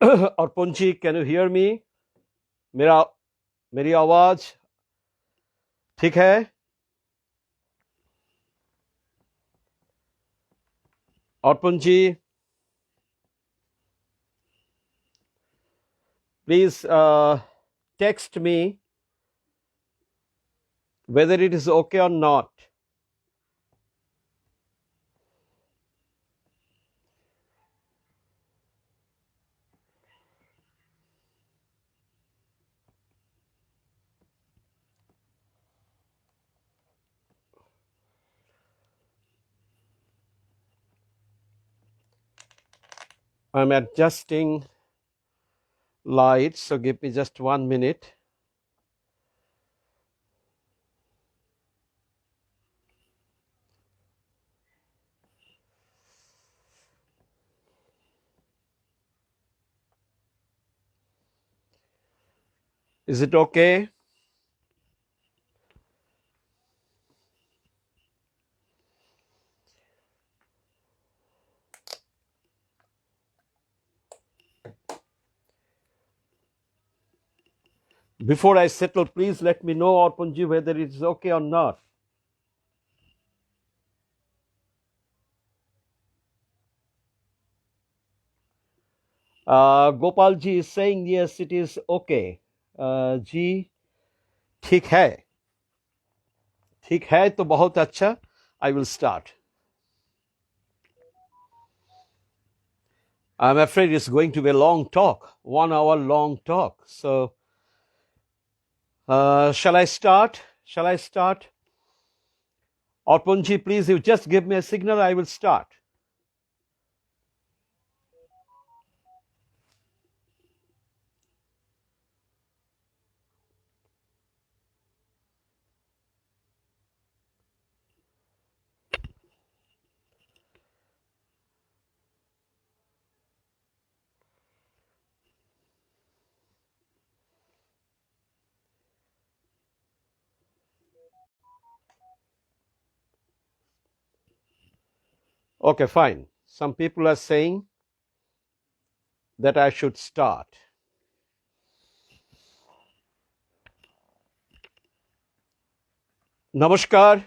और पुंची, can you hear me? मेरा मेरी आवाज ठीक है? और पुंची, please text me whether it is okay or not. I'm adjusting lights, so give me just 1 minute. Is it okay? Before I settle, please let me know, Arpunji, whether it is okay or not. Gopalji is saying yes, it is okay. जी ठीक है, ठीक है तो बहुत अच्छा. I will start. I'm afraid it's going to be a long talk, 1 hour long talk. So, shall I start? Shall I start? Arpunji, please, you just give me a signal, I will start. Okay, fine. Some people are saying that I should start. Namaskar.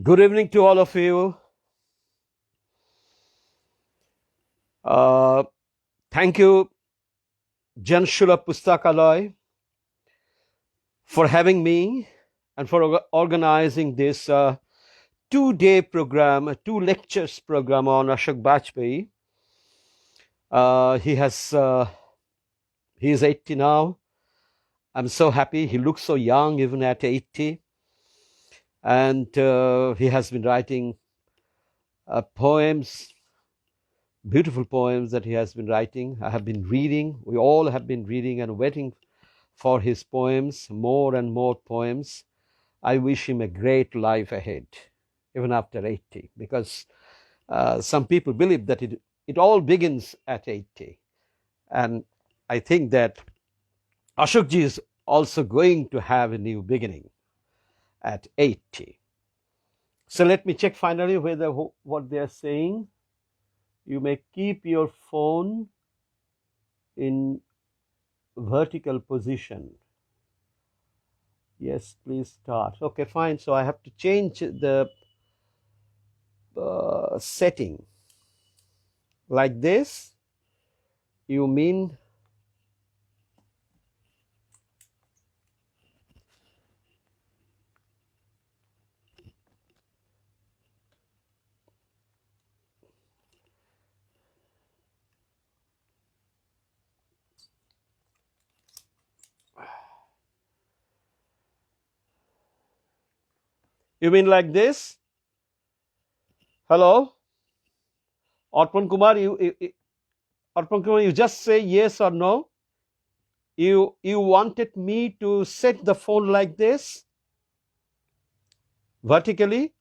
Good evening to all of you. Thank you, Janshula Pustakalay, for having me and for organizing this 2-day program, a 2 lectures program on Ashok Bajpai. He is 80 now. I'm so happy. He looks so young even at 80. And he has been writing poems, beautiful poems that he has been writing. I have been reading. We all have been reading and waiting for his poems, more and more poems. I wish him a great life ahead, even after 80, because some people believe that it all begins at 80. And I think that Ashokji is also going to have a new beginning at 80. So let me check finally whether what they are saying. You may keep your phone in vertical position. Yes, please start. Okay, fine. So I have to change the setting like this. You mean like this? Hello, Arpan Kumar. Arpan Kumar, you just say yes or no. You wanted me to set the phone like this, vertically.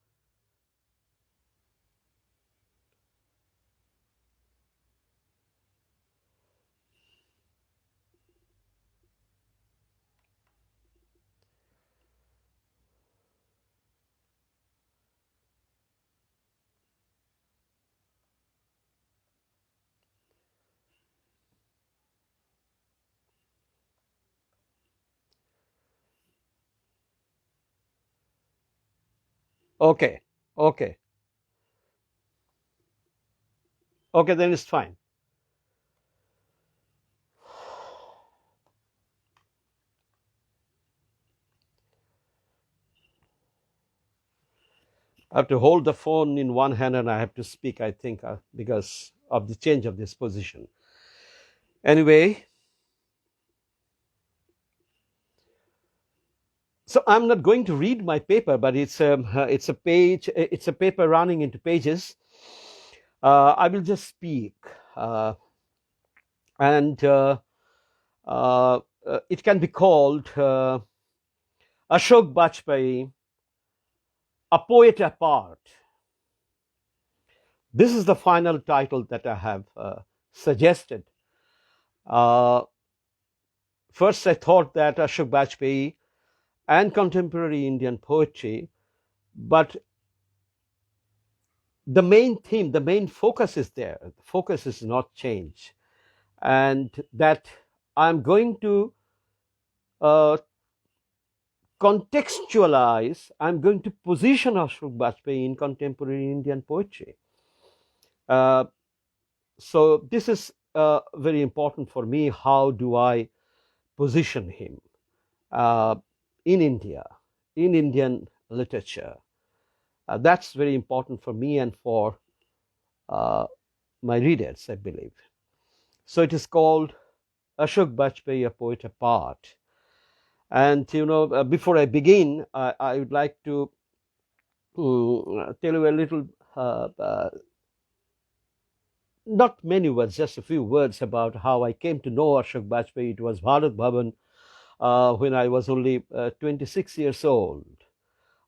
Okay, okay, okay, then it's fine. I have to hold the phone in one hand and I have to speak, I think, because of the change of this position. Anyway, so I'm not going to read my paper, but it's a page, it's a paper running into pages. I will just speak, uh, and it can be called Ashok Bajpai, A Poet Apart. This is the final title that I have suggested. Uh, First, I thought that Ashok Bajpai and contemporary Indian poetry, but the main theme, the main focus is there. The focus is not changed, and that I'm going to uh, contextualize. I'm going to position Ashok Bajpai in contemporary Indian poetry. Uh, so this is very important for me. How do I position him uh, in India, in Indian literature? That's very important for me and for uh, my readers, I believe. So it is called Ashok Bajpai, A Poet Apart. And, before I begin, I would like to tell you a little, not many words, just a few words about how I came to know Ashok Bajpai. It was Bharat Bhavan when I was only 26 years old.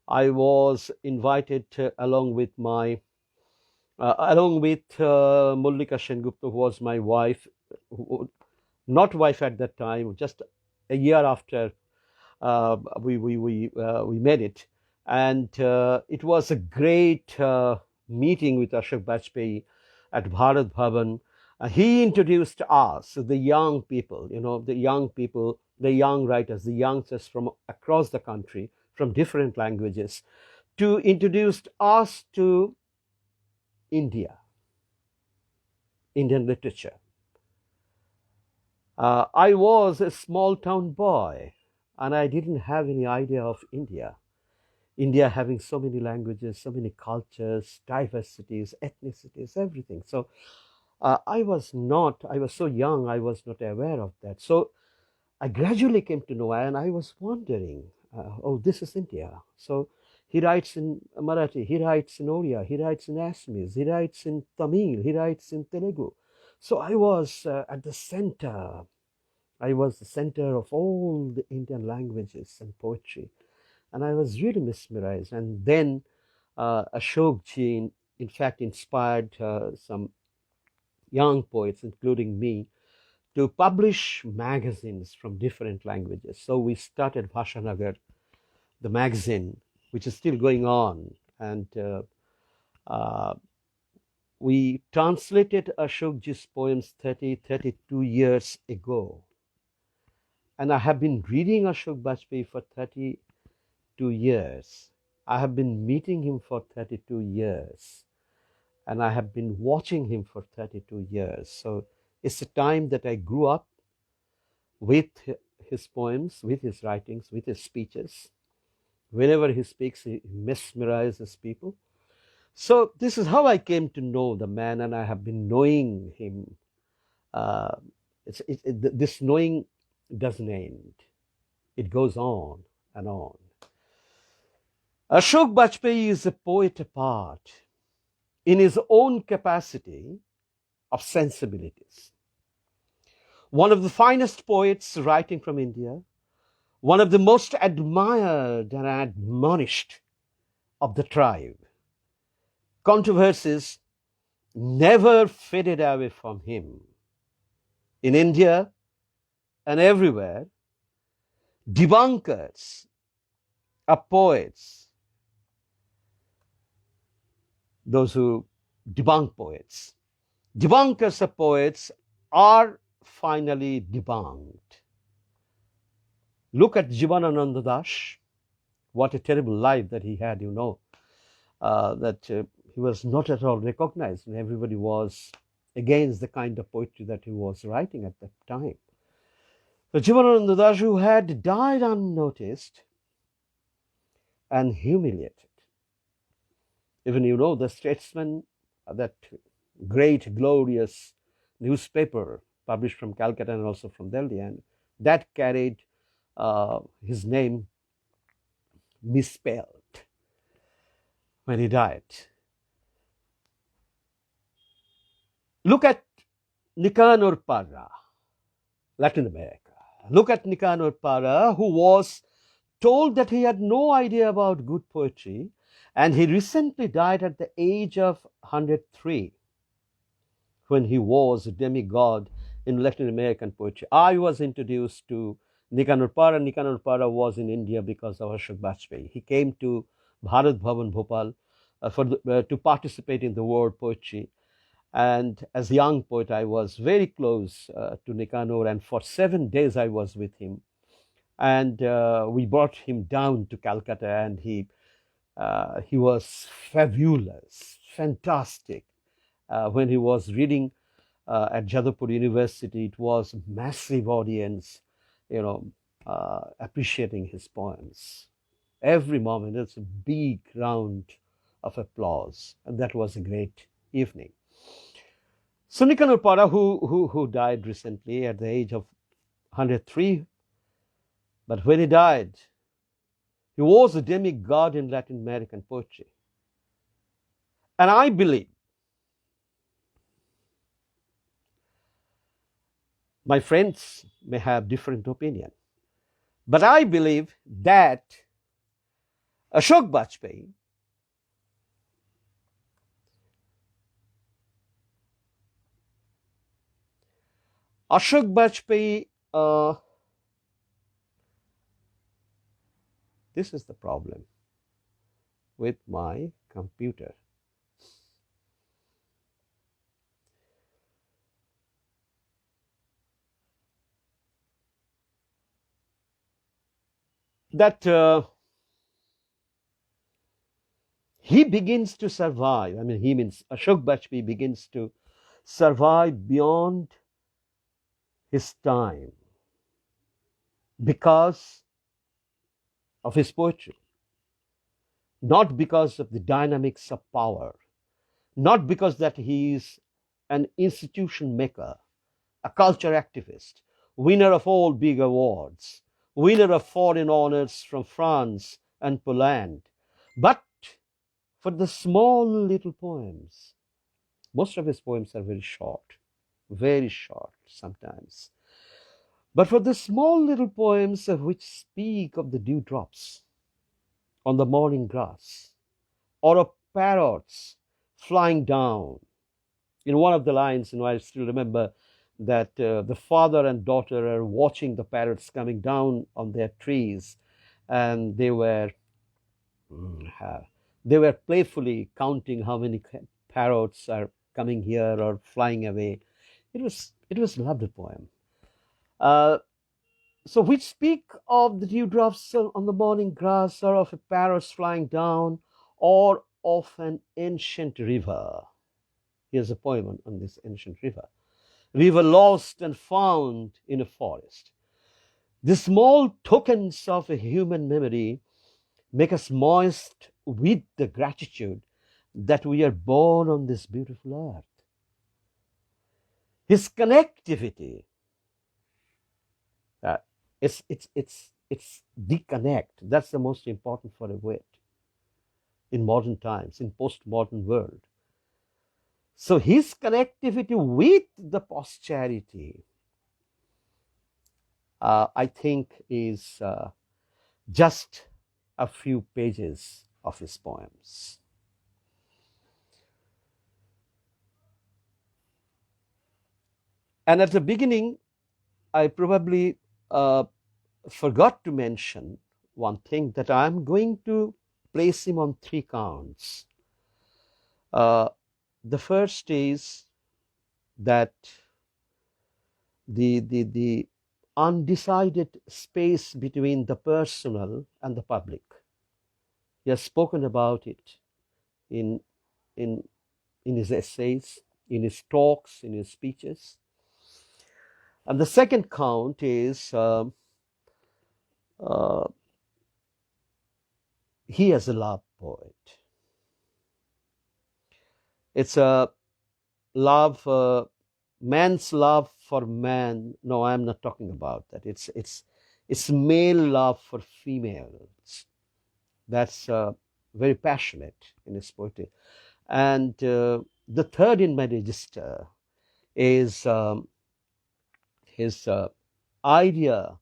I was invited along with Mullika Sengupta, who was my wife, not wife at that time, just a year after we made it, and it was a great meeting with Ashok Bajpai at Bharat Bhavan. He introduced us, the young people, the young writers, the youngsters from across the country, from different languages, to introduce us to India, Indian literature. I was a small town boy and I didn't have any idea of India. India having so many languages, so many cultures, diversities, ethnicities, everything. So I was so young, I was not aware of that. So I gradually came to know, and I was wondering, oh, this is India. So he writes in Marathi, he writes in Oriya, he writes in Assamese, he writes in Tamil, he writes in Telugu. So I was at the center. I was the center of all the Indian languages and poetry. And I was really mesmerized. And then Ashokji, in fact, inspired some young poets, including me, to publish magazines from different languages. So we started Bhashanagar, the magazine, which is still going on. And uh, we translated Ashokji's poems 32 years ago. And I have been reading Ashok Bajpai for 32 years. I have been meeting him for 32 years. And I have been watching him for 32 years. So it's a time that I grew up with his poems, with his writings, with his speeches. Whenever he speaks, he mesmerizes people. So this is how I came to know the man, and I have been knowing him. Uh, this knowing doesn't end. It goes on and on. Ashok Bajpai is a poet apart in his own capacity of sensibilities. One of the finest poets writing from India, one of the most admired and admonished of the tribe. Controversies never faded away from him. In India and everywhere, debunkers of poets, those who debunk poets, debunkers of poets are finally debunked. Look at Jivanananda Das. What a terrible life that he had, he was not at all recognized, and everybody was against the kind of poetry that he was writing at that time. So Jivanananda Das, who had died unnoticed and humiliated. Even the statesman, that great, glorious newspaper published from Calcutta and also from Delhi, and that carried his name misspelled when he died. Look at Nicanor Parra, Latin America. Look at Nicanor Parra, who was told that he had no idea about good poetry, and he recently died at the age of 103 when he was a demigod in Latin American poetry. I was introduced to Nicanor Parra. Nicanor Parra was in India because of Ashok Bajpai. He came to Bharat Bhavan, Bhopal to participate in the world poetry. And as a young poet, I was very close to Nicanor, and for 7 days I was with him. And we brought him down to Calcutta, and he was fabulous, fantastic. When he was reading at Jadavpur University, it was a massive audience, appreciating his poems. Every moment, it's a big round of applause, and that was a great evening. So Nicanor Parra, who died recently at the age of 103, but when he died, he was a demigod in Latin American poetry. And I believe, my friends may have different opinion, but I believe that Ashok Bajpai this is the problem with my computer. That he begins to survive. I mean, he means Ashok Bajpai begins to survive beyond his time because of his poetry, not because of the dynamics of power, not because that he is an institution maker, a culture activist, winner of all big awards, winner of foreign honors from France and Poland, but for the small little poems. Most of his poems are very short sometimes. But for the small little poems which speak of the dewdrops on the morning grass, or of parrots flying down. In one of the lines, I still remember that the father and daughter are watching the parrots coming down on their trees, and they were playfully counting how many parrots are coming here or flying away. It was a lovely poem. So which speak of the dewdrops on the morning grass, or of a parrots flying down, or of an ancient river. Here's a poem on this ancient river. River lost and found in a forest. The small tokens of a human memory make us moist with the gratitude that we are born on this beautiful earth. His connectivity, it's the connect. That's the most important for a poet in modern times, in postmodern world. So his connectivity with the posterity, I think, is just a few pages of his poems. And at the beginning, I probably forgot to mention one thing, that I'm going to place him on 3 counts. The first is that the undecided space between the personal and the public. He has spoken about it in in in his essays, in his talks, in his speeches. And the second count is uh, he is a love poet. It's a love, man's love for man. No, I'm not talking about that. It's male love for females. That's very passionate in his poetry. And the third in my register is his idea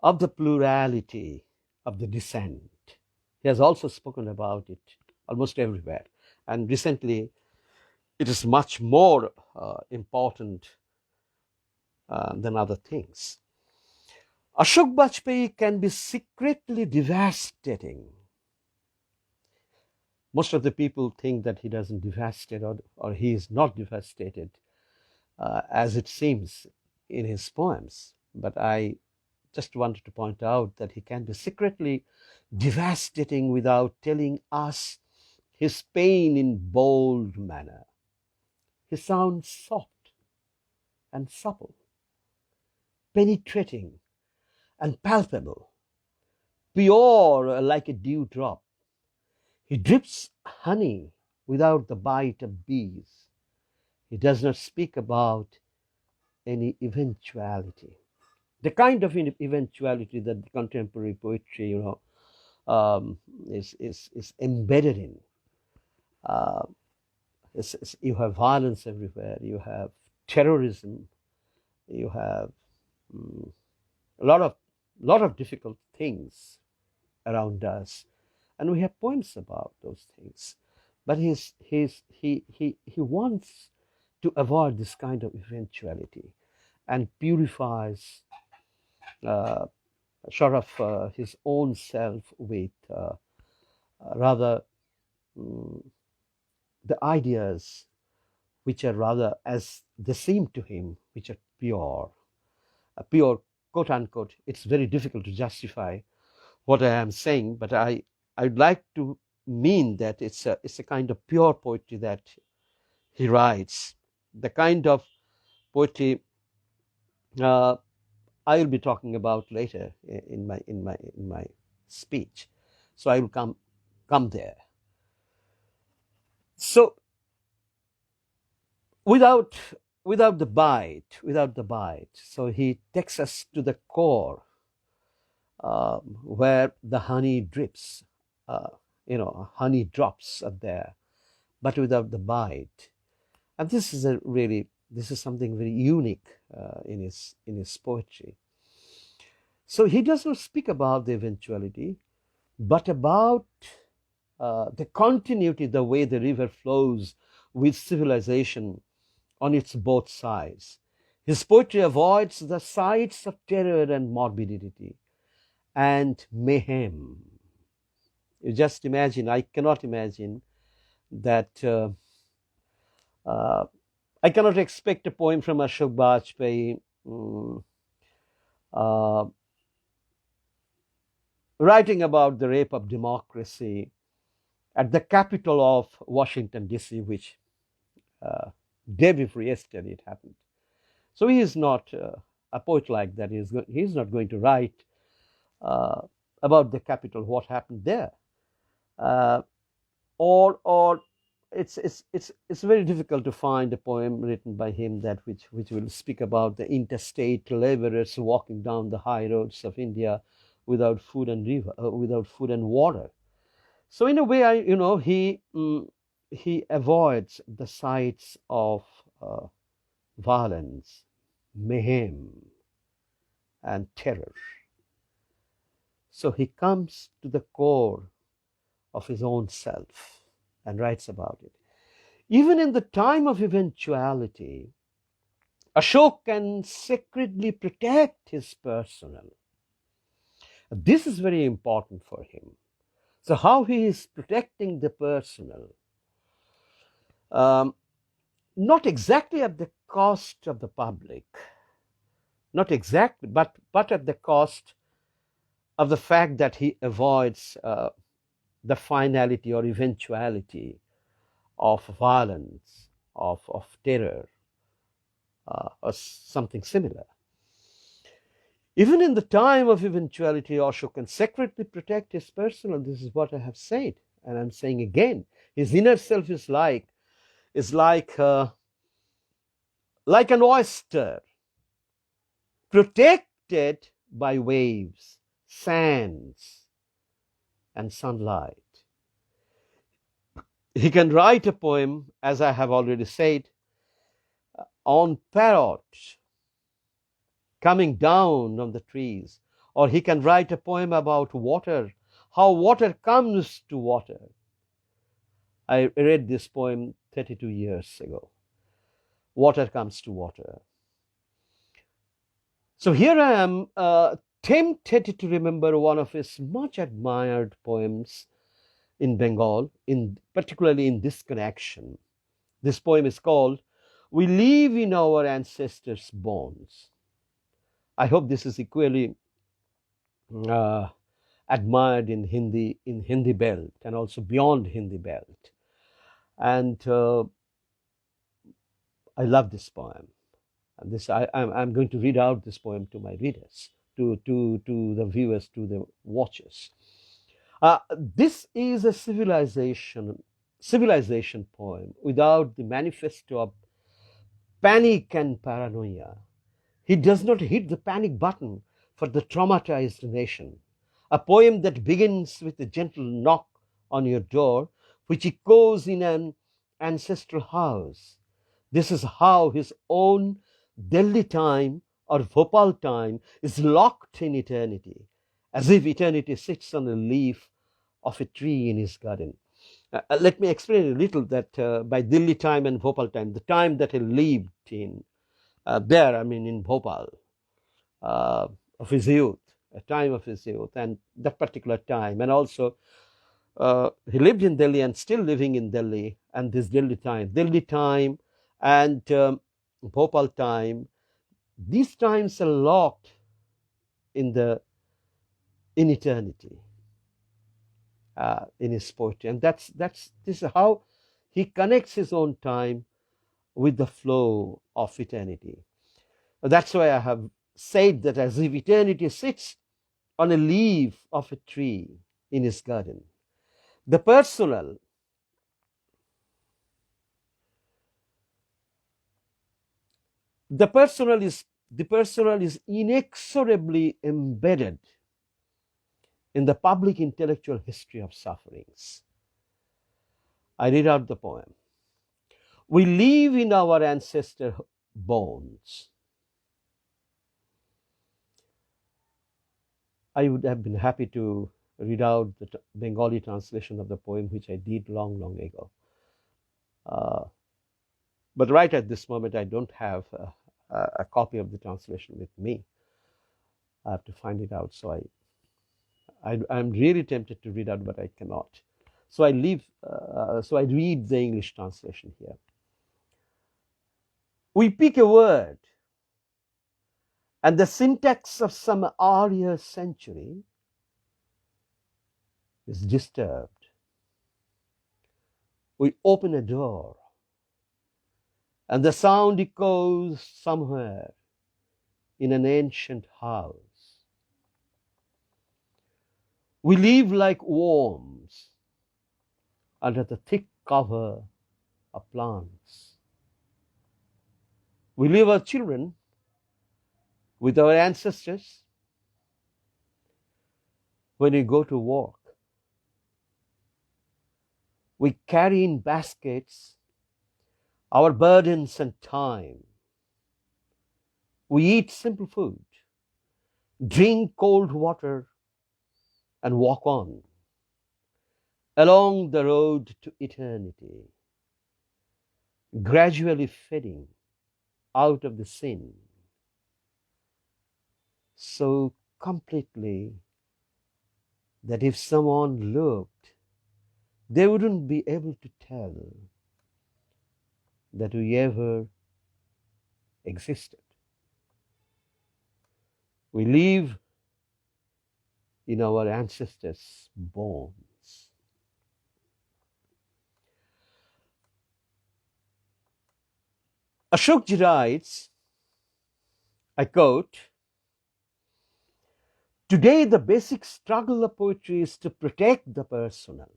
of the plurality of the descent. He has also spoken about it almost everywhere. And recently, it is much more important than other things. Ashok Bajpayee can be secretly devastating. Most of the people think that he doesn't devastate, or he is not devastated, as it seems in his poems. But I just wanted to point out that he can be secretly devastating without telling us his pain in bold manner. He sounds soft and supple, penetrating and palpable, pure like a dewdrop. He drips honey without the bite of bees. He does not speak about any eventuality. The kind of eventuality that the contemporary poetry, is embedded in. Uh, you have violence everywhere. You have terrorism. You have a lot of difficult things around us, and we have poems about those things. But he wants to avoid this kind of eventuality, and purifies his own self with rather the ideas which are rather, as they seem to him, which are pure, pure, quote unquote. It's very difficult to justify what I am saying, but I'd like to mean that it's a kind of pure poetry that he writes, the kind of poetry I will be talking about later in my speech. So I will come there. So without the bite, so he takes us to the core, where the honey drips, honey drops are there, but without the bite. And this is something very unique in his poetry. So he does not speak about the eventuality, but about the continuity, the way the river flows with civilization on its both sides. His poetry avoids the sights of terror and morbidity and mayhem. You just imagine, I cannot imagine that I cannot expect a poem from Ashok Bajpayee writing about the rape of democracy at the capital of Washington, D.C., which day before yesterday it happened. So he is not a poet like that. He is not going to write about the capital, what happened there. Or it's very difficult to find a poem written by him that which will speak about the interstate laborers walking down the high roads of India without food and water. So in a way, he avoids the sights of violence, mayhem, and terror. So he comes to the core of his own self and writes about it. Even in the time of eventuality, Ashok can sacredly protect his personal. This is very important for him. So how he is protecting the personal, not exactly at the cost of the public, not exactly, but at the cost of the fact that he avoids the finality or eventuality of violence, of terror, or something similar. Even in the time of eventuality, Osho can secretly protect his personal. This is what I have said, and I'm saying again. His inner self is like an oyster, protected by waves, sands, and sunlight. He can write a poem, as I have already said, on parrots coming down on the trees, or he can write a poem about water, how water comes to water. I read this poem 32 years ago. Water comes to water. So here I am, tempted to remember one of his much admired poems in Bengal, particularly in this connection. This poem is called "We Live in Our Ancestors' Bones." I hope this is equally uh, admired in Hindi belt, and also beyond Hindi belt. And I love this poem. And I'm going to read out this poem to my readers, to the viewers, to the watchers. This is a civilization poem without the manifesto of panic and paranoia. He does not hit the panic button for the traumatized nation. A poem that begins with a gentle knock on your door, which echoes in an ancestral house. This is how his own Delhi time or Bhopal time is locked in eternity, as if eternity sits on a leaf of a tree in his garden. Let me explain a little that by Delhi time and Bhopal time, the time that he lived in there, I mean in Bhopal, of his youth, a time of his youth, and that particular time, and also he lived in Delhi and still living in Delhi, and this Delhi time and Bhopal time, these times are locked in eternity, in his poetry, and this is how he connects his own time with the flow of eternity. That's why I have said that as if eternity sits on a leaf of a tree in his garden. The personal is inexorably embedded in the public intellectual history of sufferings. I read out the poem. We live in our ancestor bones. I would have been happy to read out the Bengali translation of the poem, which I did long, long ago. But right at this moment, I don't have a copy of the translation with me. I have to find it out. So I'm really tempted to read out, but I cannot. So I read the English translation here. We pick a word, and the syntax of some Arya century is disturbed. We open a door, and the sound echoes somewhere in an ancient house. We live like worms under the thick cover of plants. We leave our children with our ancestors when we go to work. We carry in baskets our burdens and time. We eat simple food, drink cold water, and walk on along the road to eternity, gradually fading out of the scene so completely that if someone looked, they wouldn't be able to tell that we ever existed. We live in our ancestors' bones. Ashokji writes, I quote, "Today the basic struggle of poetry is to protect the personal,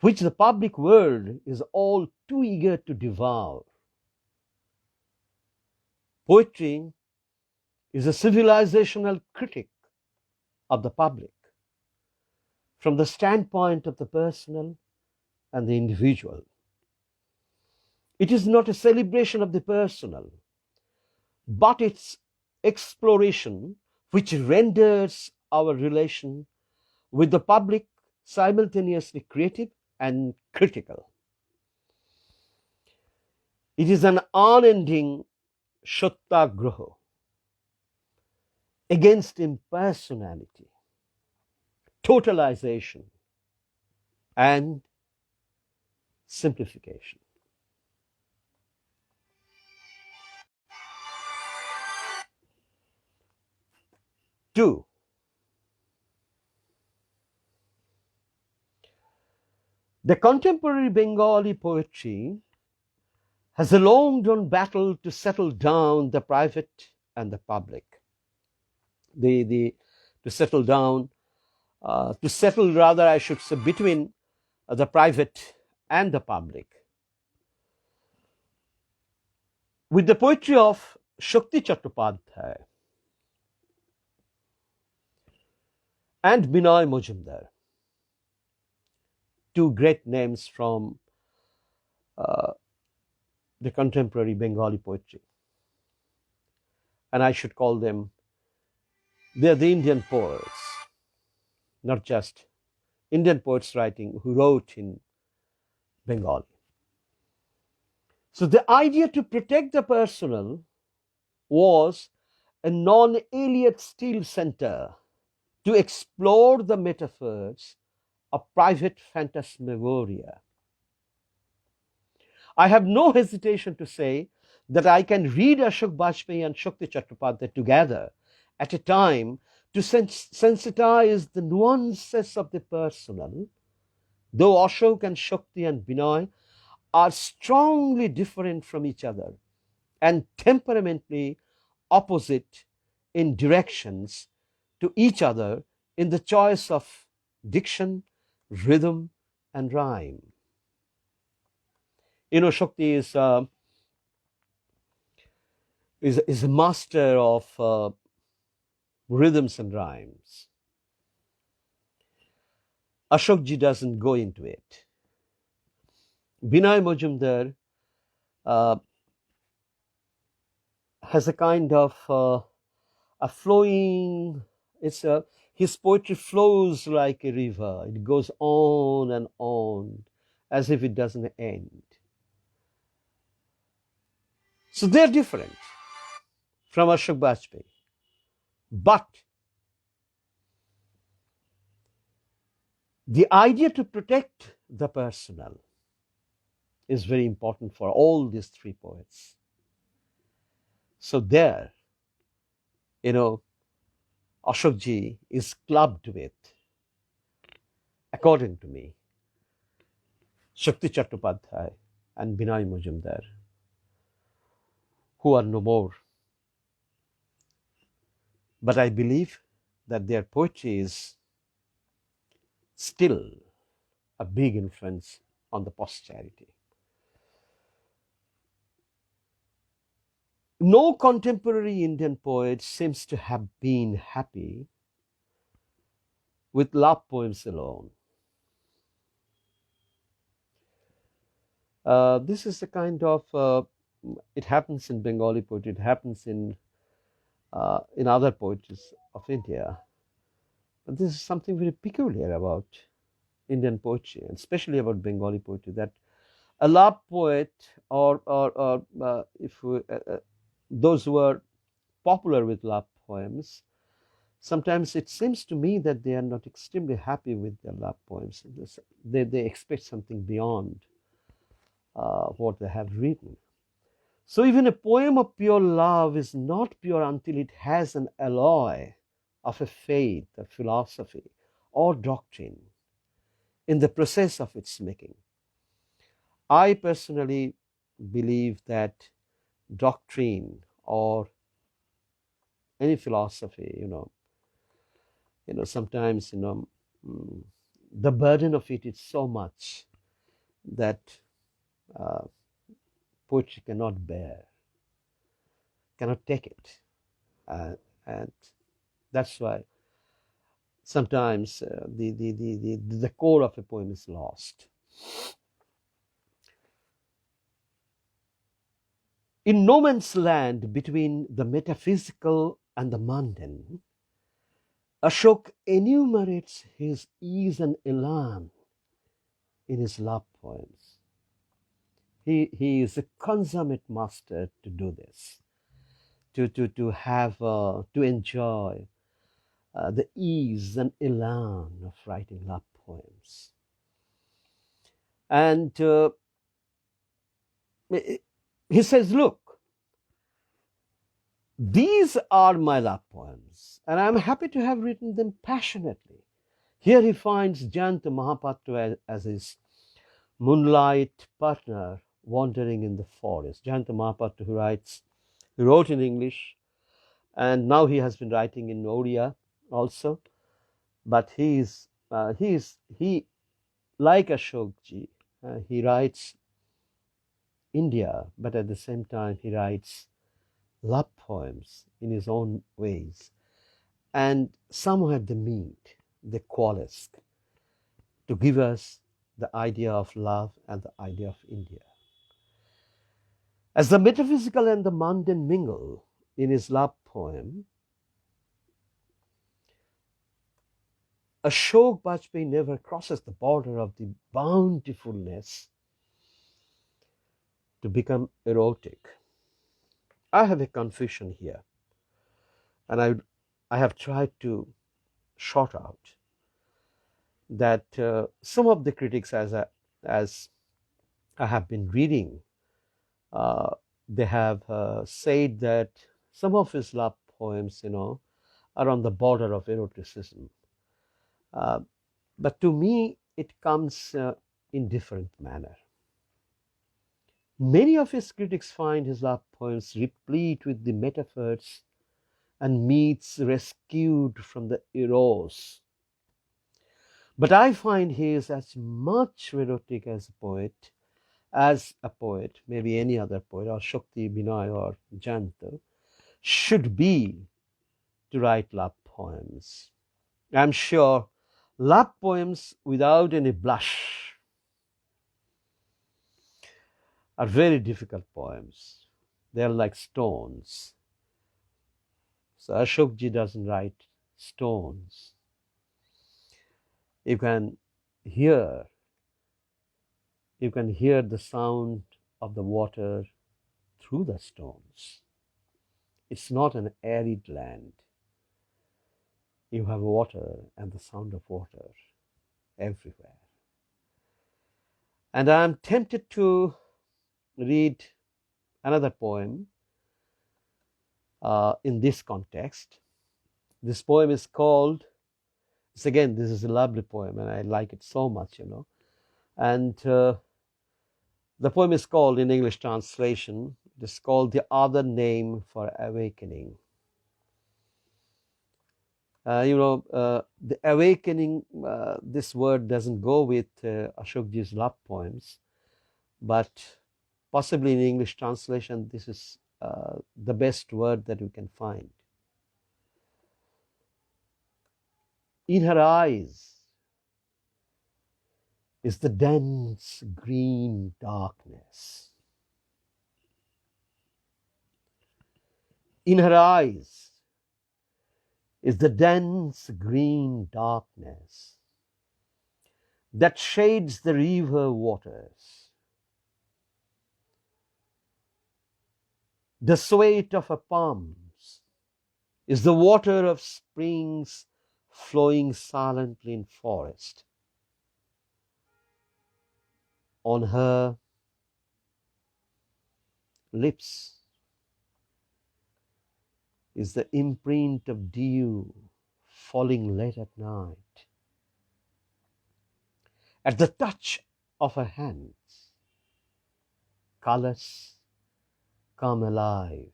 which the public world is all too eager to devour. Poetry is a civilizational critic of the public from the standpoint of the personal and the individual. It is not a celebration of the personal, but its exploration which renders our relation with the public simultaneously creative and critical. It is an unending Shottagraha against impersonality, totalization, and simplification." Two, the contemporary Bengali poetry has a long drawn battle to settle down the private and the public. To settle down, to settle rather, I should say, between the private and the public. With the poetry of Shakti Chattopadhyay and Binoy Mojumdar, two great names from the contemporary Bengali poetry. And I should call them, they're the Indian poets, not just Indian poets writing who wrote in Bengali. So the idea to protect the personal was a non-Eliot steel center to explore the metaphors of private phantasmagoria. I have no hesitation to say that I can read Ashok Bajpayee and Shakti Chattopadhyay together at a time to sensitize the nuances of the personal, though Ashok and Shakti and Binoy are strongly different from each other and temperamentally opposite in directions to each other in the choice of diction, rhythm, and rhyme. Shakti is a master of rhythms and rhymes. Ashokji doesn't go into it. Binoy Mojumdar has a kind of a flowing, his poetry flows like a river. It goes on and on as if it doesn't end. So they're different from Ashok Bajpayee. But the idea to protect the personal is very important for all these three poets. So there, Ashokji is clubbed with, according to me, Shakti Chattopadhyay and Binoy Mojumdar, who are no more. But I believe that their poetry is still a big influence on the posterity. No contemporary Indian poet seems to have been happy with love poems alone. This is a kind of, it happens in Bengali poetry, it happens in other poetries of India. But this is something very peculiar about Indian poetry, and especially about Bengali poetry, that a love poet or those who are popular with love poems, sometimes it seems to me that they are not extremely happy with their love poems. They expect something beyond what they have written. So even a poem of pure love is not pure until it has an alloy of a faith, a philosophy, or doctrine in the process of its making. I personally believe that doctrine or any philosophy, sometimes, mm, the burden of it is so much that uh, poetry cannot bear, cannot take it. And that's why sometimes the core of a poem is lost. In no man's land between the metaphysical and the mundane, Ashok enumerates his ease and elan in his love poems. He is a consummate master to do this, to have, to enjoy the ease and elan of writing love poems. And he says, look, these are my love poems, and I'm happy to have written them passionately. Here he finds Jayanta Mahapatra as his moonlight partner wandering in the forest. Jayanta Mahapatra, who wrote in English, and now he has been writing in Odia also. But he like Ashokji, he writes India, but at the same time he writes love poems in his own ways. And somewhere they meet, they coalesce to give us the idea of love and the idea of India. As the metaphysical and the mundane mingle in his love poem, Ashok Bajpayee never crosses the border of the bountifulness to become erotic. I have a confession here, and I have tried to sort out that some of the critics, as I have been reading, they have said that some of his love poems, are on the border of eroticism. But to me, it comes in different manner. Many of his critics find his love poems replete with the metaphors and myths rescued from the eros. But I find he is as much erotic as a poet, maybe any other poet, or Shakti, Binay, or Jayanta, should be to write love poems. I'm sure love poems without any blush are very difficult poems. They're like stones. So Ashokji doesn't write stones. You can hear the sound of the water through the stones. It's not an arid land. You have water and the sound of water everywhere. And I'm tempted to read another poem in this context. This poem is called, this is a lovely poem and I like it so much, And the poem is called, in English translation, it is called The Other Name for Awakening. The awakening, this word doesn't go with Ashokji's love poems, but possibly in English translation, this is the best word that we can find. In her eyes is the dense green darkness. In her eyes is the dense green darkness that shades the river waters. The sweat of her palms is the water of springs flowing silently in forest. On her lips is the imprint of dew falling late at night. At the touch of her hands, colors come alive,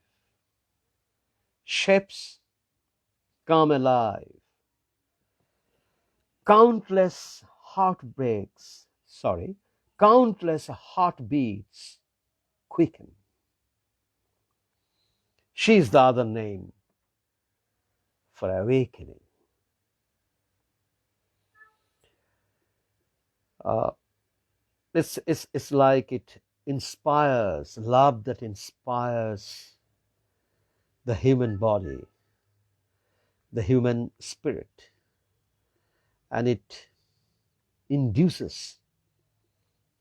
shapes come alive, countless heartbreaks, countless heartbeats quicken. She is the other name for awakening. Uh, it's like it inspires, love that inspires the human body, the human spirit, and it induces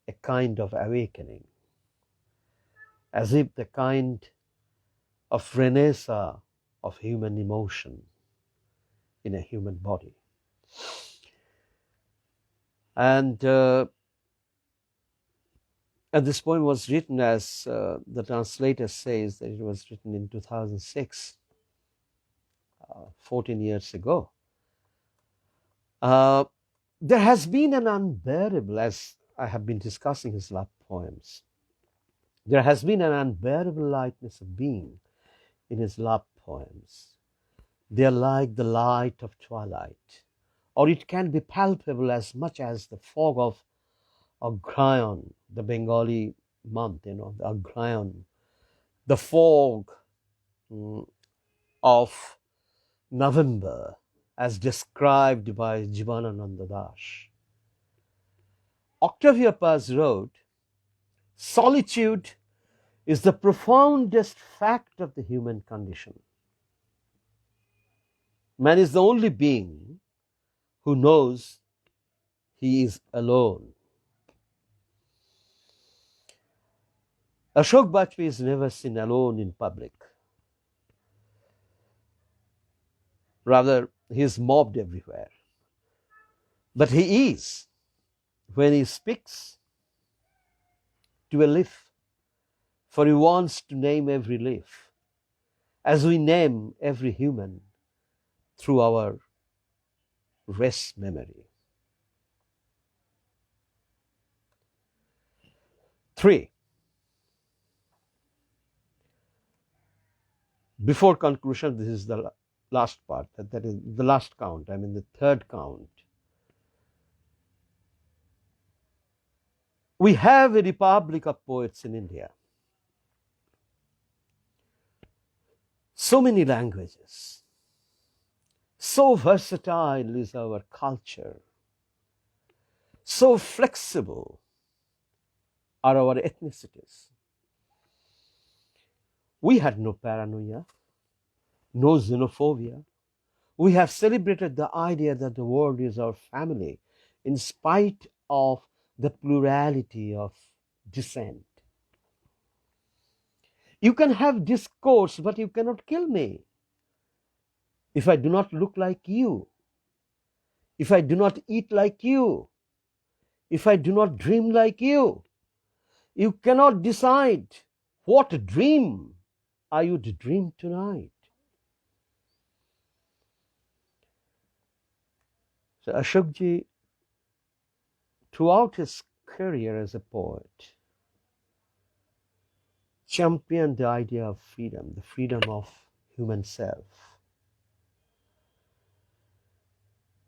a kind of awakening, as if the kind of renaissance of human emotion in a human body. And this poem was written, as the translator says, that it was written in 2006, 14 years ago. There has been an unbearable, as I have been discussing his love poems, there has been an unbearable lightness of being in his love poems. They are like the light of twilight, or it can be palpable as much as the fog of Agrayan, the Bengali month, the Agrayan, the fog of November, as described by Jivanananda Das. Octavia Paz wrote, "Solitude is the profoundest fact of the human condition. Man is the only being who knows he is alone." Ashok Bajpayee is never seen alone in public. Rather, he is mobbed everywhere. But he is when he speaks to a leaf, for he wants to name every leaf, as we name every human through our race memory. 3. Before conclusion, this is the last part, that is the last count, the third count. We have a republic of poets in India. So many languages. So versatile is our culture. So flexible are our ethnicities. We had no paranoia, no xenophobia. We have celebrated the idea that the world is our family in spite of the plurality of dissent. You can have discourse, but you cannot kill me if I do not look like you, if I do not eat like you, if I do not dream like you. You cannot decide what dream I would dream tonight. So Ashokji, throughout his career as a poet, championed the idea of freedom, the freedom of human self.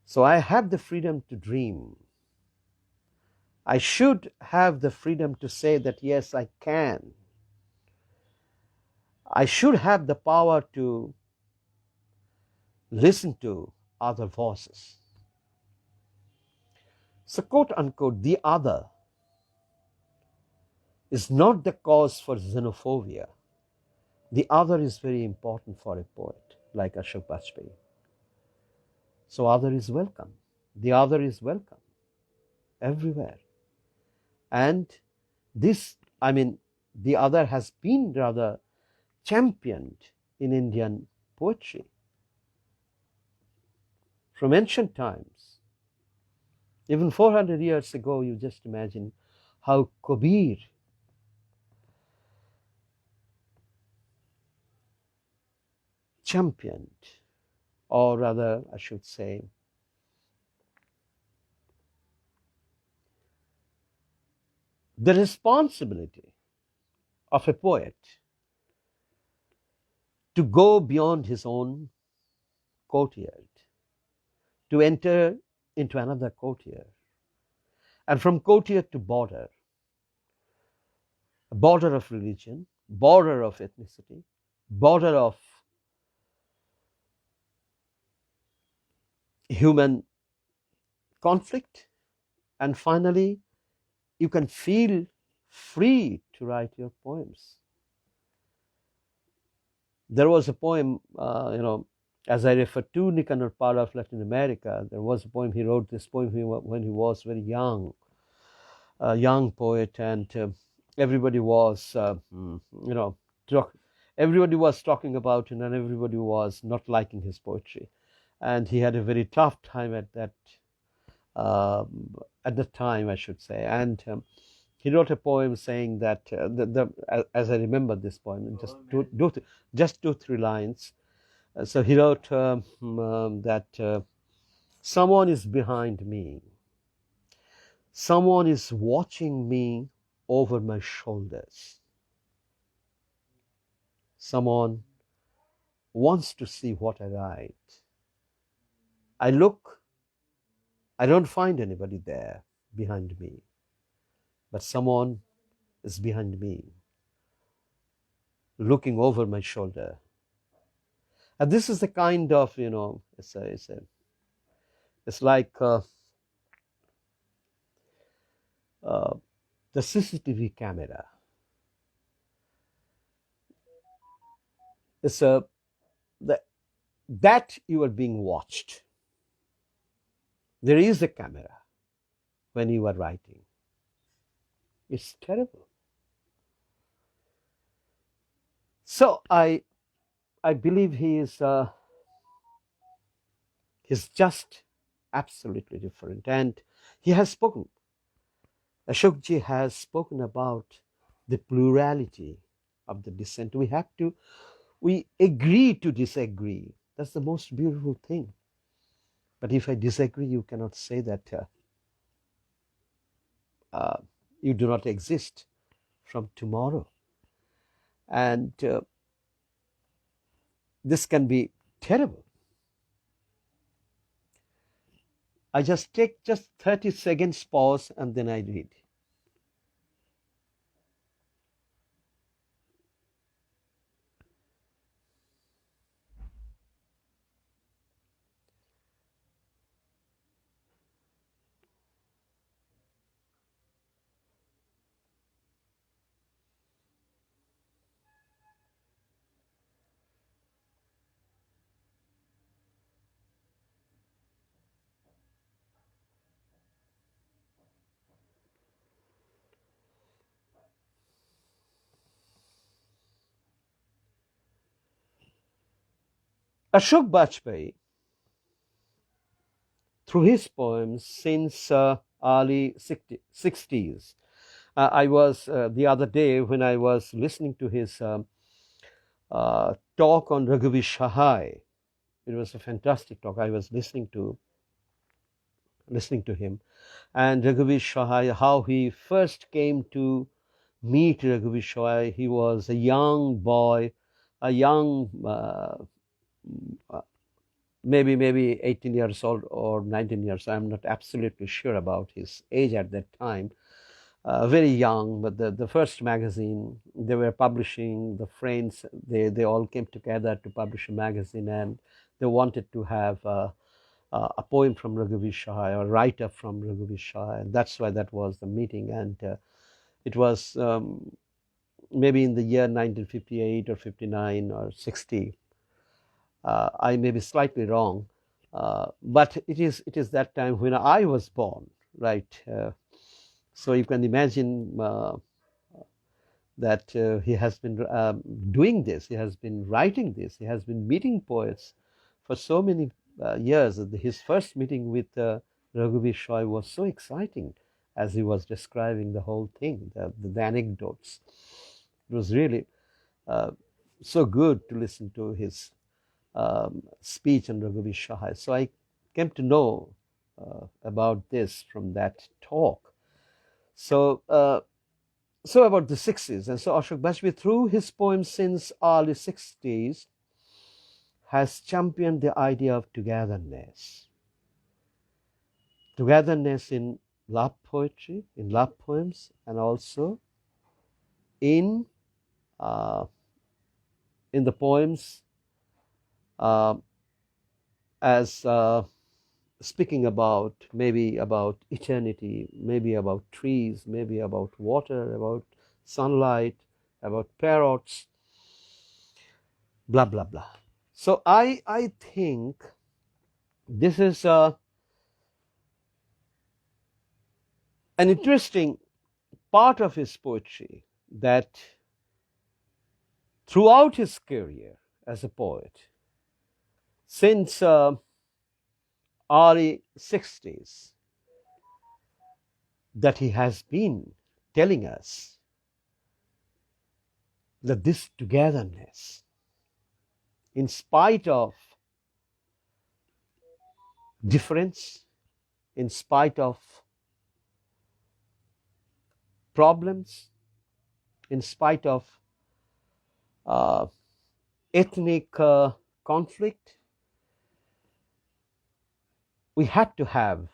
So I have the freedom to dream. I should have the freedom to say that yes, I can. I should have the power to listen to other voices. So, quote unquote, the other is not the cause for xenophobia. The other is very important for a poet like Ashok Bajpayee. So, other is welcome. The other is welcome everywhere. And this, the other has been rather championed in Indian poetry from ancient times. Even 400 years ago, you just imagine how Kabir championed, or rather, I should say, the responsibility of a poet to go beyond his own courtyard, to enter into another courtyard, and from courtyard to border, border of religion, border of ethnicity, border of human conflict, and finally you can feel free to write your poems. There was a poem, as I referred to Nicanor Parra of Latin America, there was a poem, he wrote this poem when he was very young, a young poet, and everybody was, everybody was talking about him, and everybody was not liking his poetry. And he had a very tough time at that time, I should say. And he wrote a poem saying that, as I remember this poem, just 2-3 lines. So he wrote that someone is behind me. Someone is watching me over my shoulders. Someone wants to see what I write. I look, I don't find anybody there behind me, but someone is behind me, looking over my shoulder. And this is the kind of, it's like the CCTV camera. It's that you are being watched. There is a camera when you are writing. It's terrible. So I believe he's just absolutely different. And he has spoken, Ashokji has spoken about the plurality of the dissent. We agree to disagree. That's the most beautiful thing. But if I disagree, you cannot say that you do not exist from tomorrow. And this can be terrible. I just take 30 seconds pause and then I read. Ashok Bajpai, through his poems since early 60s, I was the other day when I was listening to his talk on Raghuveer Sahai. It was a fantastic talk. I was listening to him, and Raghuveer Sahai, how he first came to meet Raghuveer Sahai. He was a young boy, a young maybe 18 years old or 19 years. I'm not absolutely sure about his age at that time. Very young, but the first magazine they were publishing, the friends, they all came together to publish a magazine, and they wanted to have a poem from Raghuveer Sahai or a writer from Raghuveer Sahai, and that's why that was the meeting. And it was maybe in the year 1958 or 59 or 60. I may be slightly wrong, but it is that time when I was born, right? So you can imagine that he has been doing this, he has been writing this, he has been meeting poets for so many years. His first meeting with Raghuveer Sahai was so exciting, as he was describing the whole thing, the anecdotes. It was really so good to listen to his speech on Raghuveer Sahai. So I came to know about this from that talk. So So about the 60s, and so Ashok Bajpayee, through his poems since early 60s, has championed the idea of togetherness. Togetherness in love poetry, in love poems, and also in uh, in the poems uh, as speaking about maybe about eternity, maybe about trees, maybe about water, about sunlight, about parrots, blah blah blah. So I think this is an interesting part of his poetry, that throughout his career as a poet, since early 60s, that he has been telling us that this togetherness, in spite of difference, in spite of problems, in spite of uh, ethnic conflict, we had to have,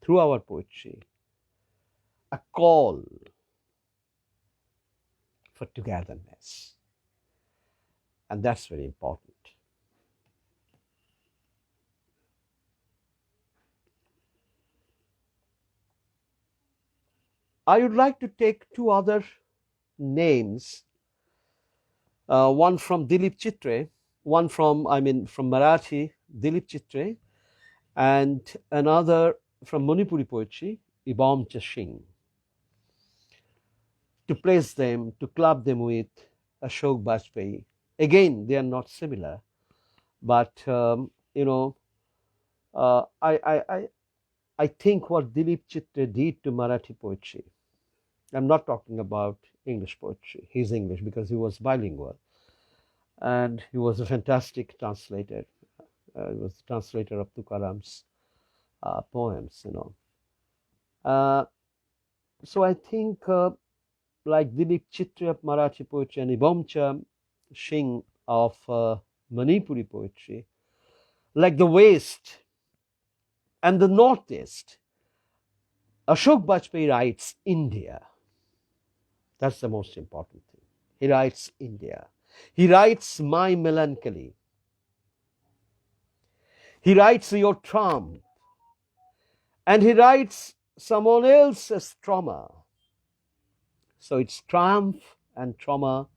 through our poetry, a call for togetherness. And that's very important. I would like to take two other names, one from Dilip Chitre, one from, from Marathi, Dilip Chitre, and another from Manipuri poetry, Ibomcha Singh, to place them, to club them with Ashok Bajpayee. Again, they are not similar, but I think what Dilip Chitre did to Marathi poetry. I'm not talking about English poetry. He's English because he was bilingual, and he was a fantastic translator. He was the translator of Tukaram's poems. So I think like Dilip Chitre of Marathi poetry and Ibomcha Singh of Manipuri poetry, like the West and the Northeast, Ashok Bajpayee writes India. That's the most important thing. He writes India. He writes my melancholy. He writes your triumph. And he writes someone else's trauma. So it's triumph and trauma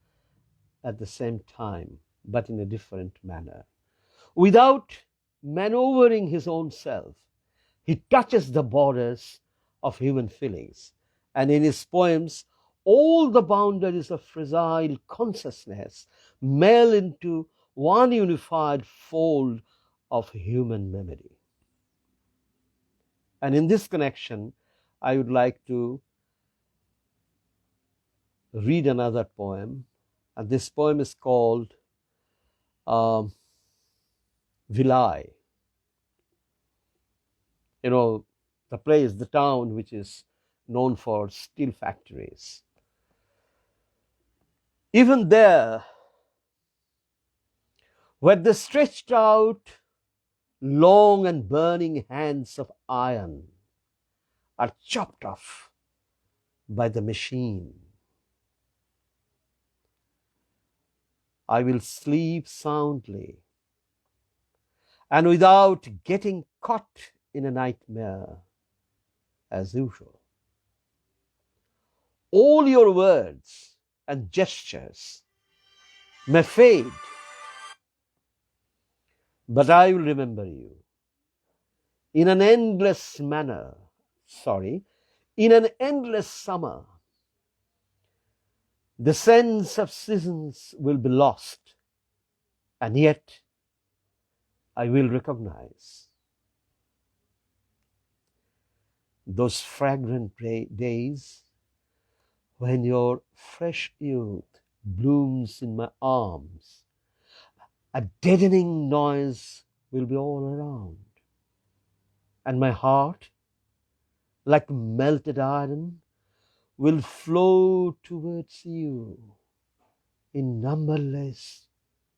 at the same time, but in a different manner. Without maneuvering his own self, he touches the borders of human feelings. And in his poems, all the boundaries of fragile consciousness meld into one unified fold of human memory. And in this connection, I would like to read another poem. And this poem is called Vilai. The place, the town which is known for steel factories. Even there, where the stretched out long and burning hands of iron are chopped off by the machine, I will sleep soundly and without getting caught in a nightmare as usual. All your words and gestures may fade, but I will remember you in an endless manner, in an endless summer. The sense of seasons will be lost, and yet I will recognize those fragrant days when your fresh youth blooms in my arms. A deadening noise will be all around, and my heart, like melted iron, will flow towards you in numberless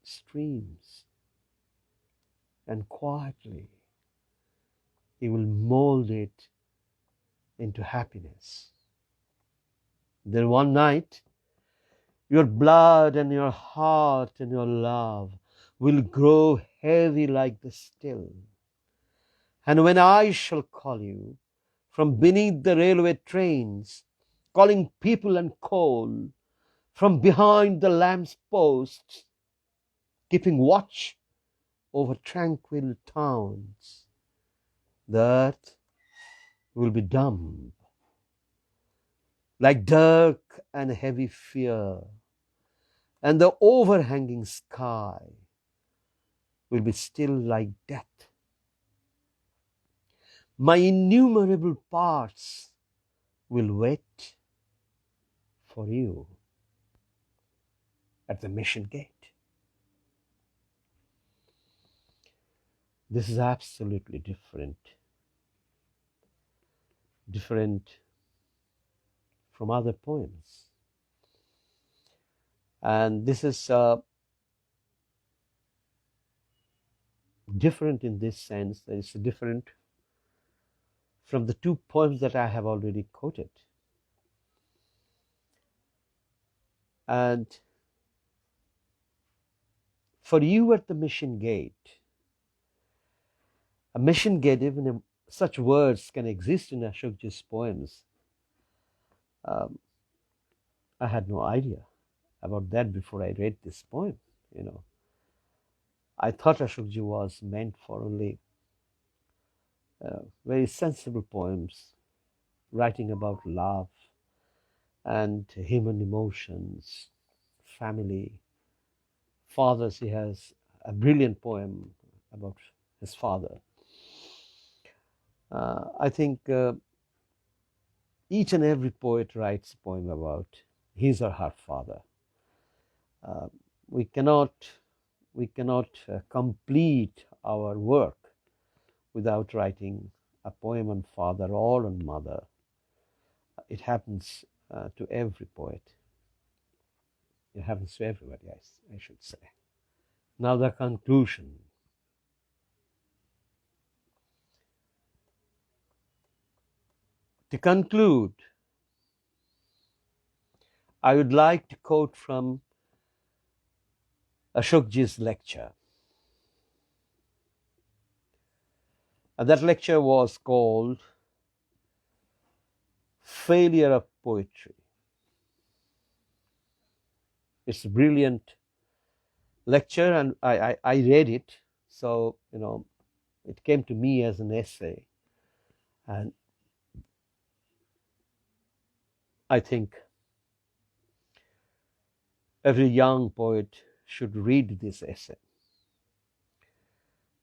streams, and quietly He will mold it into happiness. Then one night, your blood and your heart and your love will grow heavy like the still. And when I shall call you from beneath the railway trains, calling people and coal, from behind the lamps posts, keeping watch over tranquil towns, the earth will be dumb, like dark and heavy fear, and the overhanging sky will be still like death. My innumerable parts will wait for you at the mission gate. This is absolutely different from other poems. And this is different in this sense that it's different from the two poems that I have already quoted. And for you at the mission gate, a mission gate, even if such words can exist in Ashokji's poems, I had no idea about that before I read this poem. I thought Ashokji was meant for only very sensible poems, writing about love and human emotions, family, fathers. He has a brilliant poem about his father. I think each and every poet writes a poem about his or her father. We cannot complete our work without writing a poem on father or on mother. It happens to every poet. It happens to everybody, I should say. Now the conclusion. To conclude, I would like to quote from Ashokji's lecture. And that lecture was called Failure of Poetry. It's a brilliant lecture, and I read it. So, it came to me as an essay. And I think every young poet should read this essay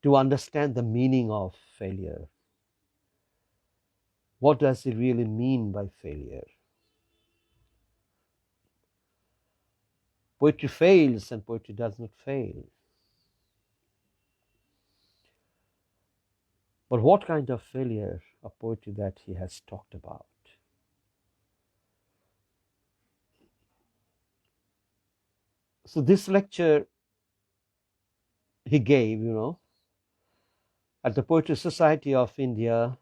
to understand the meaning of failure. What does it really mean by failure? Poetry fails and poetry does not fail. But what kind of failure of poetry that he has talked about? So this lecture he gave, at the Poetry Society of India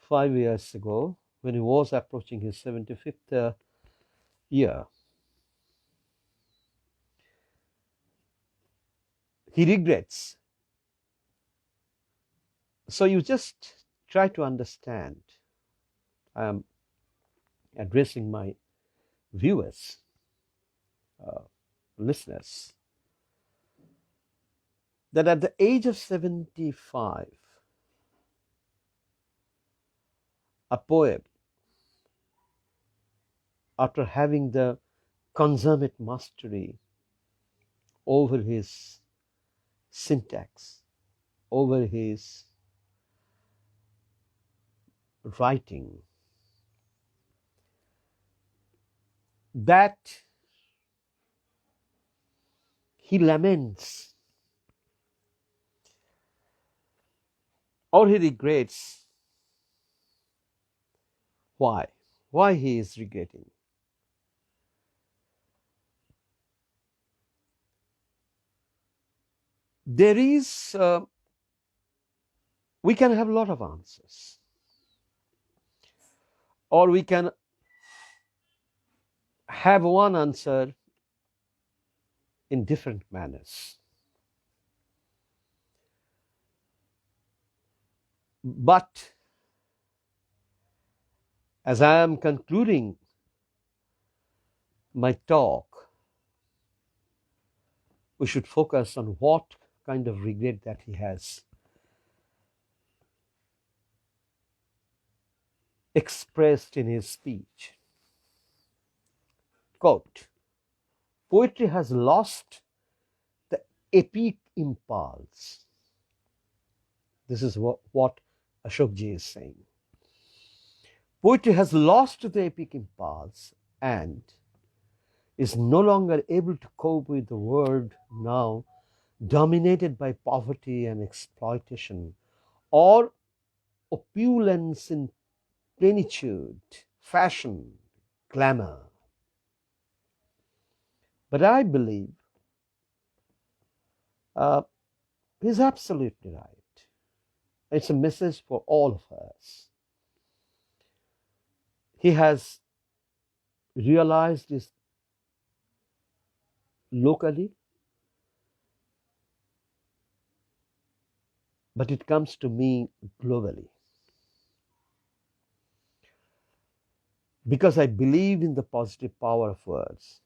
5 years ago, when he was approaching his 75th year. He regrets. So you just try to understand. I am addressing my viewers, listeners, that at the age of 75, a poet, after having the consummate mastery over his syntax, over his writing, that he laments or he regrets Why? Why he is regretting? There is, we can have a lot of answers, or we can have one answer in different manners. But as I am concluding my talk, we should focus on what kind of regret that he has expressed in his speech. Quote, poetry has lost the epic impulse. This is what Ashokji is saying. Poetry has lost the epic impulse and is no longer able to cope with the world now dominated by poverty and exploitation, or opulence in plenitude, fashion, glamour. But I believe he's absolutely right. It's a message for all of us. He has realized this locally, but it comes to me globally. Because I believe in the positive power of words,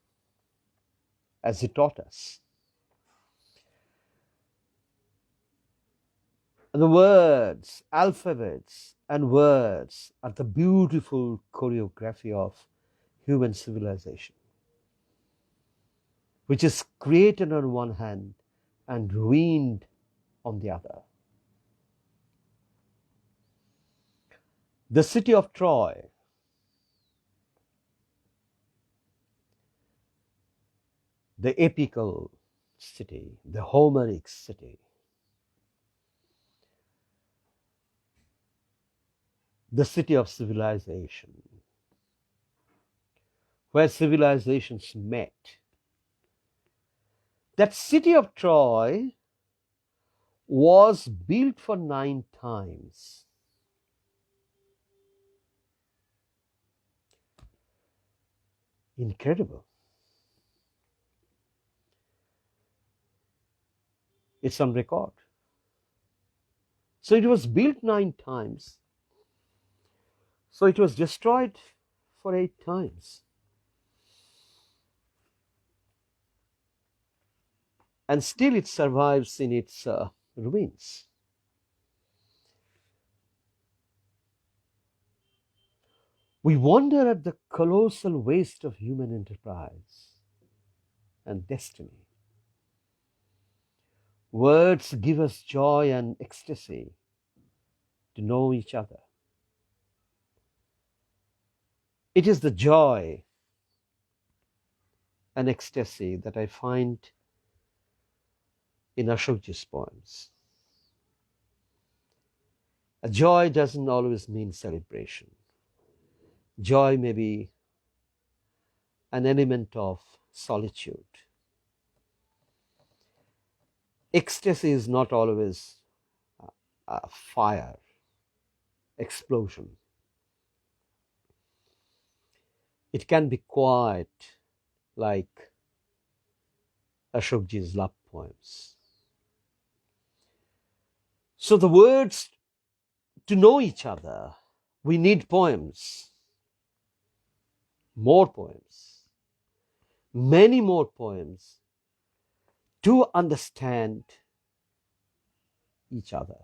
as he taught us. The words, alphabets, and words are the beautiful choreography of human civilization, which is created on one hand and ruined on the other. The city of Troy, the epical city, the Homeric city, the city of civilization, where civilizations met. That city of Troy was built for 9 times. Incredible. It's on record. So it was built 9 times. So it was destroyed for 8 times. And still it survives in its ruins. We wonder at the colossal waste of human enterprise and destiny. Words give us joy and ecstasy to know each other. It is the joy and ecstasy that I find in Ashokji's poems. A joy doesn't always mean celebration. Joy may be an element of solitude. Ecstasy is not always a fire, explosion. It can be quiet, like Ashokji's love poems. So the words, to know each other, we need poems, more poems, many more poems to understand each other.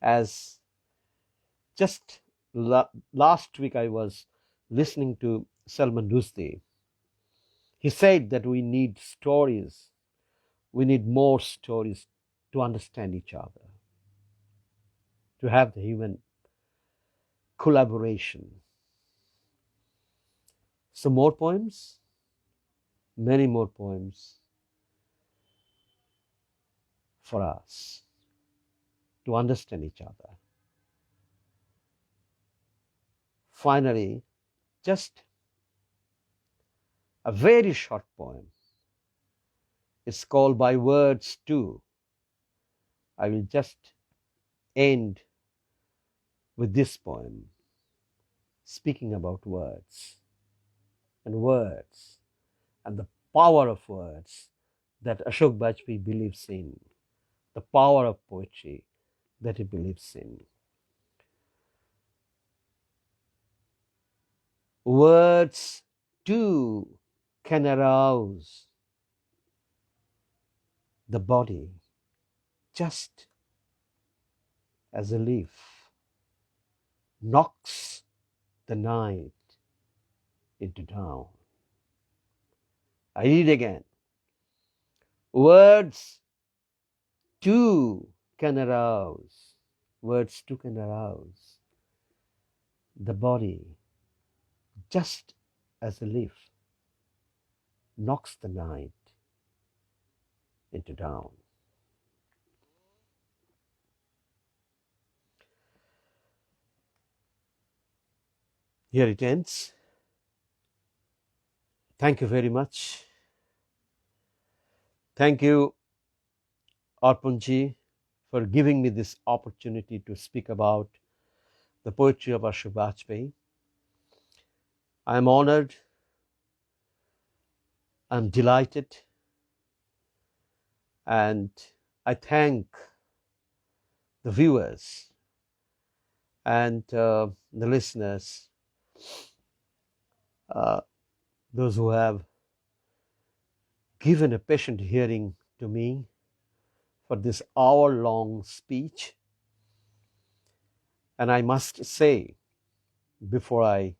As just last week I was listening to Salman Rushdie. He said that we need stories, we need more stories to understand each other, to have the human collaboration. So more poems, many more poems for us to understand each other. finally, just a very short poem. It's called By Words Too. I will just end with this poem, speaking about words and the power of words that Ashok Bajpayee believes in, the power of poetry that he believes in. Words too can arouse the body just as a leaf knocks the night into dawn. I read again. Words too can arouse. Words too can arouse the body just as a leaf knocks the night into dawn. Here it ends. Thank you very much. Thank you, Arpanji, for giving me this opportunity to speak about the poetry of Ashok Bajpayee. I am honored, I'm delighted, and I thank the viewers and the listeners, those who have given a patient hearing to me for this hour-long speech. And I must say, before I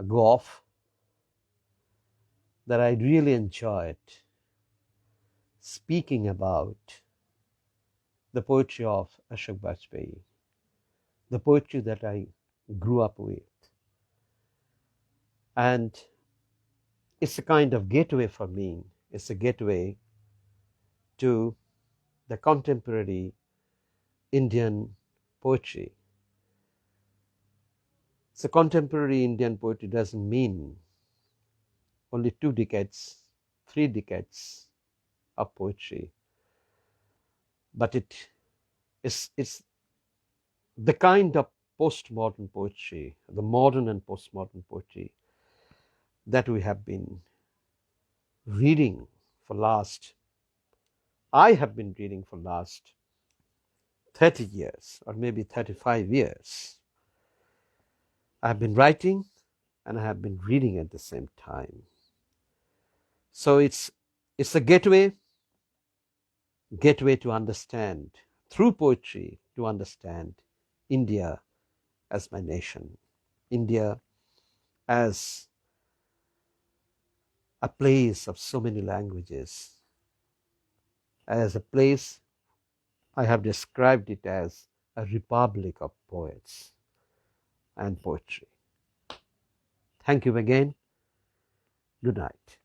go off, that I really enjoyed speaking about the poetry of Ashok Bajpayee, the poetry that I grew up with. And it's a kind of gateway for me. It's a gateway to the contemporary Indian poetry. So contemporary Indian poetry doesn't mean only 2 decades, 3 decades of poetry, but it's the kind of postmodern poetry, the modern and postmodern poetry that we have been reading for I have been reading for last 30 years or maybe 35 years. I have been writing and I have been reading at the same time. So it's a gateway to understand, through poetry, to understand India as my nation, India as a place of so many languages, as a place I have described it as a republic of poets and poetry. Thank you again. Good night.